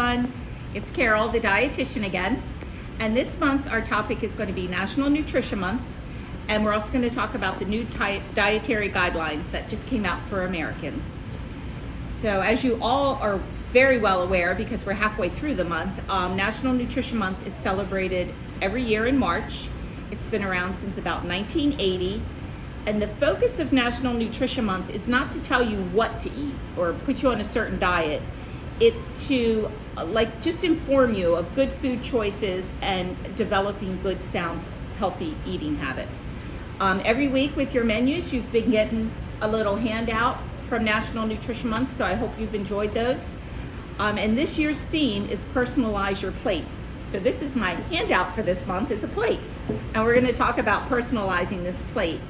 everyone. It's Carroll, the dietitian again. And this month our topic is going to be National Nutrition Month. And we're also going to talk about the new dietary guidelines that just came out for Americans. So as you all are very well aware, because we're halfway through the month, National Nutrition Month is celebrated every year in March. It's been around since about 1980. And the focus of National Nutrition Month is not to tell you what to eat or put you on a certain diet. It's to just inform you of good food choices and developing good, sound, healthy eating habits. Every week with your menus, you've been getting a little handout from National Nutrition Month, so I hope you've enjoyed those. And this year's theme is Personalize Your Plate. So this is my handout for this month, is a plate. And we're going to talk about personalizing this plate.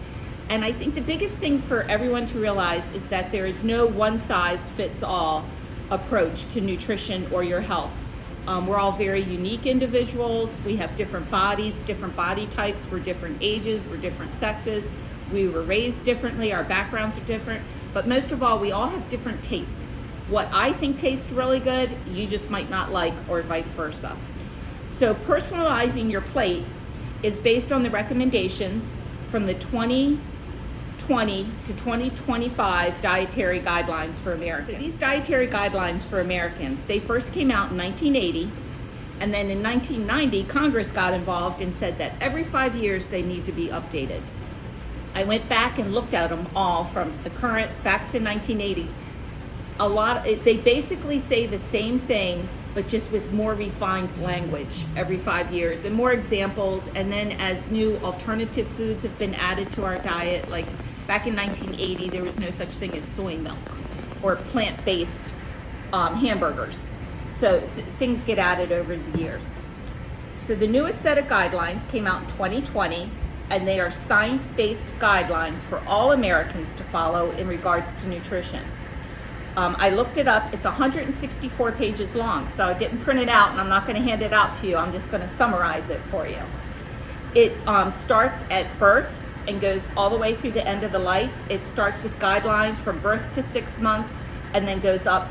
And I think the biggest thing for everyone to realize is that there is no one-size-fits-all approach to nutrition or your health. We're all very unique individuals. We have different bodies, different body types. We're different ages, we're different sexes. We were raised differently, our backgrounds are different. But most of all, we all have different tastes. What I think tastes really good, you just might not like, or vice versa. So personalizing your plate is based on the recommendations from the 2020 to 2025 dietary guidelines for Americans. So these dietary guidelines for Americans, they first came out in 1980, and then in 1990, Congress got involved and said that every 5 years they need to be updated. I went back and looked at them all from the current back to 1980s. They basically say the same thing, but just with more refined language every 5 years and more examples. And then as new alternative foods have been added to our diet, like back in 1980, there was no such thing as soy milk or plant-based hamburgers. So things get added over the years. So the newest set of guidelines came out in 2020, and they are science-based guidelines for all Americans to follow in regards to nutrition. I looked it up. It's 164 pages long, so I didn't print it out, and I'm not going to hand it out to you. I'm just going to summarize it for you. It starts at birth and goes all the way through the end of the life. It starts with guidelines from birth to 6 months and then goes up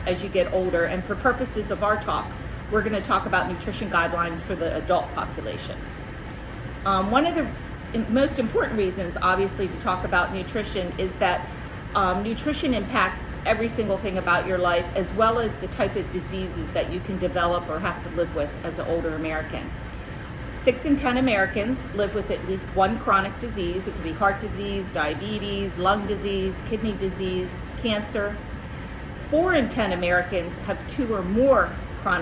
as you get older. And for purposes of our talk, we're going to talk about nutrition guidelines for the adult population. One of the most important reasons, obviously, to talk about nutrition is that nutrition impacts every single thing about your life, as well as the type of diseases that you can develop or have to live with as an older American. 6 in 10 Americans live with at least one chronic disease. It could be heart disease, diabetes, lung disease, kidney disease, cancer. 4 in 10 Americans have 2 or more